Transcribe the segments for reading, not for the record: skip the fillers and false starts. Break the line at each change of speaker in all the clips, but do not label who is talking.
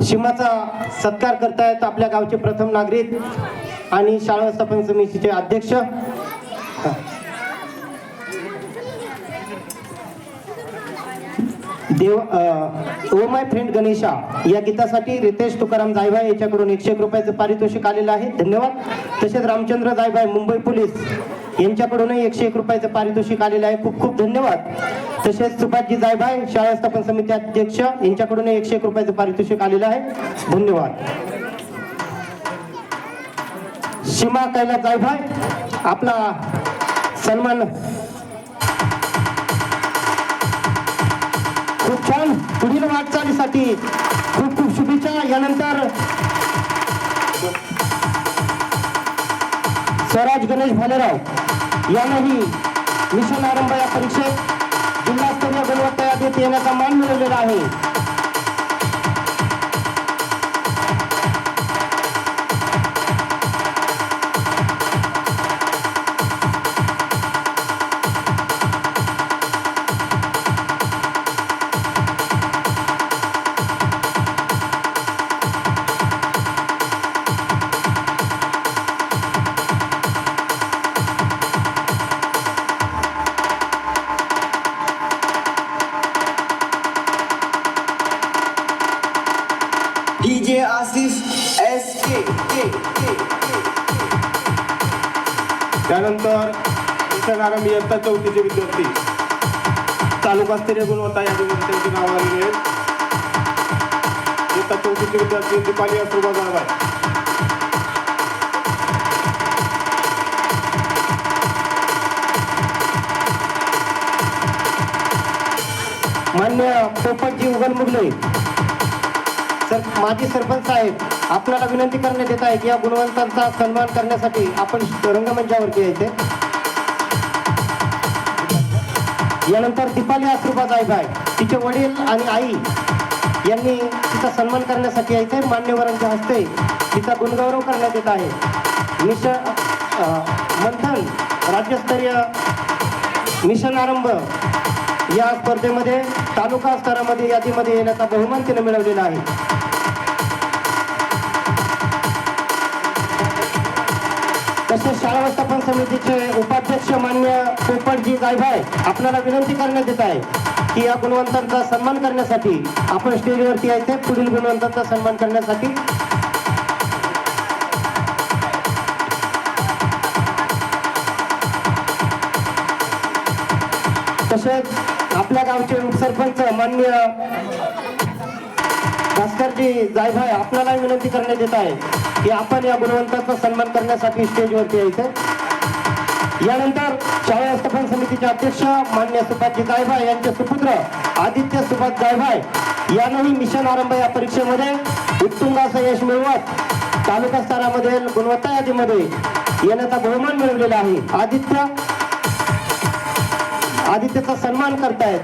सीमाचा सत्कार करतायत आपल्या गावचे प्रथम नागरिक आणि शाळा व्यवस्थापन समितीचे अध्यक्ष देव ओ माय फ्रेंड गणेशा या गीतासाठी रितेश तुकाराम जायभाई याच्याकडून 101 रुपयाचं पारितोषिक आलेलं आहे, धन्यवाद. तसेच रामचंद्र जायभाई मुंबई पोलीस यांच्याकडूनही 101 रुपयाचं पारितोषिक आलेलं आहे, खूप खूप धन्यवाद. तसेच सुभाषजी जायभाई शाळा व्यवस्थापन समिती अध्यक्ष यांच्याकडूनही 101 रुपयाचं पारितोषिक आलेलं आहे, धन्यवाद. सीमा कैलास जायभाई आपला सन्मान खूप छान, पुढील वाटचालीसाठी खूप खूप शुभेच्छा. यानंतर स्वराज गणेश भालेराव यांनाही मिशन आरंभ या परीक्षेत जिल्हास्तरीय गुणवत्ता यादीत येण्याचा मान मिळवलेला आहे.
DJ Asif SK.
त्यानंतर मिशन आरंभ इयत्ता 4थीचे विद्यार्थी तालुकास्तरीय गुणवत्ता यादीमध्ये त्यांची नावं आलेली आहेत. इयत्ता 4थीचे विद्यार्थी दीपाली अश्रुबा जायभाई.
मान्य पोपटजी उगलमुगले माजी सरपंच साहेब आपल्याला विनंती करण्यात येत आहे की या गुणवंतांचा सन्मान करण्यासाठी आपण रंगमंचावरती यायचे. यानंतर दीपाली अश्रुबा जायभाई तिचे वडील आणि आई यांनी तिचा सन्मान करण्यासाठी यायचे. मान्यवरांच्या हस्ते तिचा गुणगौरव करण्यात येत आहे. मिशन मंथन राज्यस्तरीय मिशन आरंभ या स्पर्धेमध्ये तालुका स्तरामध्ये यादीमध्ये येण्याचा बहुमान तिने मिळवलेला आहे. तसेच शाळा व्यवस्थापन समितीचे उपाध्यक्ष मान्य पोपटजी जायभाई आपल्याला विनंती करण्यात येत आहे की या गुणवंतांचा सन्मान करण्यासाठी आपण स्टेजवरती यायचे. पुढील गुणवंतांचा सन्मान करण्यासाठी तसेच आपल्या गावचे उपसरपंच मान्य भास्करजी जायभाई आपल्याला विनंती करण्यात येत आहे की आपण या गुणवंतांचा सन्मान करण्यासाठी स्टेजवरती यायचं. यानंतर शाळा व्यवस्थापन समितीचे अध्यक्ष मान्य सुभाषजी जायभाई यांचे सुपुत्र आदित्य सुभाष जायभाई यांनाही मिशन आरंभ या परीक्षेमध्ये उत्तुंग असं यश मिळवत तालुका स्तरामध्ये गुणवत्ता यादीमध्ये येण्याचा बहुमान मिळवलेला आहे. आदित्यचा सन्मान करतायत.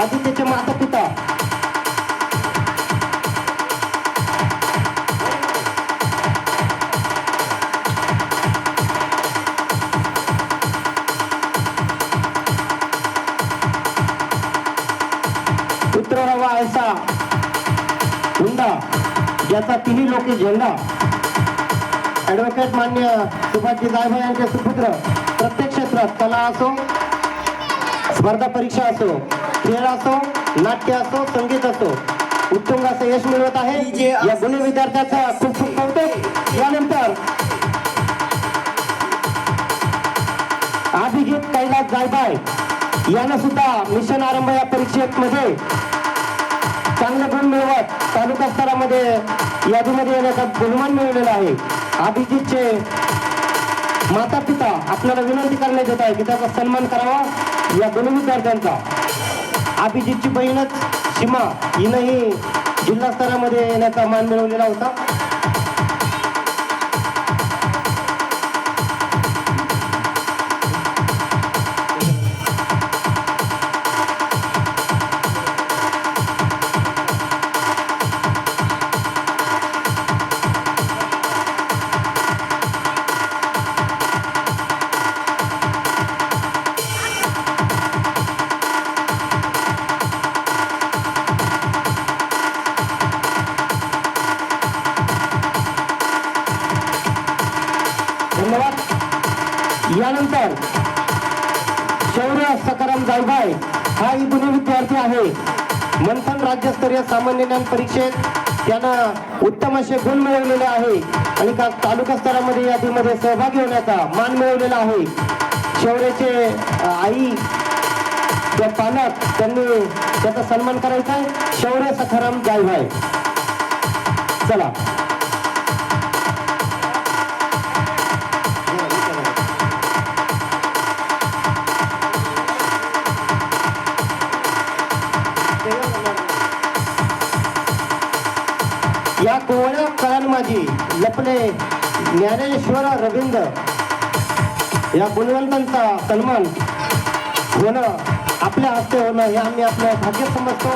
आदित्यचे माता पिता पुत्र हवा ऐसा हुंडा ज्याचा तिन्ही लोके झेंडा ऍडव्होकेट मान्य सुभाषजी जायभाई यांचे सुपुत्र प्रत्येक क्षेत्रात कला असो, स्पर्धा परीक्षा असो, खेळ असो, नाट्य असो, संगीत असो उत्तुंग असं यश मिळवत आहे. या गुणी विद्यार्थ्याचा खूप खूप कौतुक. यानंतर अभिजित कैलास जायभाई यांना सुद्धा मिशन आरंभ या परीक्षेमध्ये चांगले गुण मिळवत तालुका स्तरामध्ये यादीमध्ये येण्याचा बहुमान मिळवलेला आहे. अभिजितचे माता पिता आपल्याला विनंती करण्यात येत आहे की त्याचा सन्मान करावा या दोन्ही विद्यार्थ्यांचा. अभिजितची बहीणच सीमा हिनंही जिल्हा स्तरामध्ये येण्याचा मान मिळवलेला होता. यानंतर शौर्य सकाराम जायभाय हाही गुणी विद्यार्थी आहे. मंथन राज्यस्तरीय सामान्य ज्ञान परीक्षेत त्यानं उत्तम असे गुण मिळवलेले आहे आणि तालुका स्तरामध्ये यादीमध्ये सहभागी होण्याचा मान मिळवलेला आहे. शौर्याचे आई त्या पालक त्यांनी त्याचा सन्मान करायचा आहे. शौर्य सखाराम जायभाय, चला. या कोवळ्या कळांमाजी लपले ज्ञानेश्वर रवींद्र या गुणवंतांचा सन्मान होणं, आपल्या हस्ते होणं हे आम्ही आपलं भाग्य समजतो.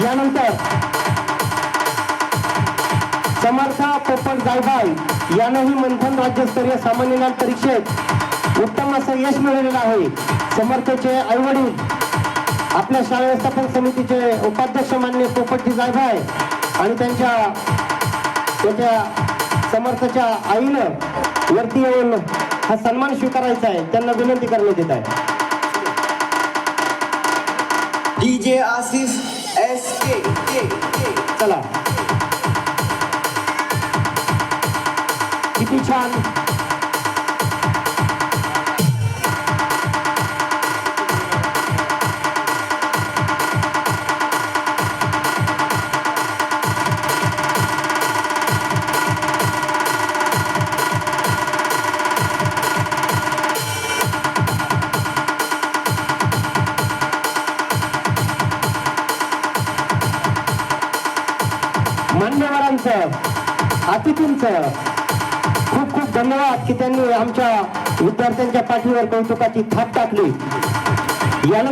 यानंतर समर्थ पोपट जायभाई यानंही मंथन राज्यस्तरीय सामान्य ज्ञान परीक्षेत उत्तम असं यश मिळवलेलं आहे. समर्थचे आईवडील आपल्या शाळा व्यवस्थापन समितीचे उपाध्यक्ष मान्य पोपटजी जायभाई आणि त्याच्या समर्थच्या आईनं वरती येऊन हा सन्मान स्वीकारायचा आहे, त्यांना विनंती करण्यात येत आहे.
DJ Asif SK.
चला, किती छान. मान्यवरांचं, अतिथींचं खूप खूप धन्यवाद की त्यांनी आमच्या विद्यार्थ्यांच्या पाठीवर कौतुकाची थाप टाकली. याला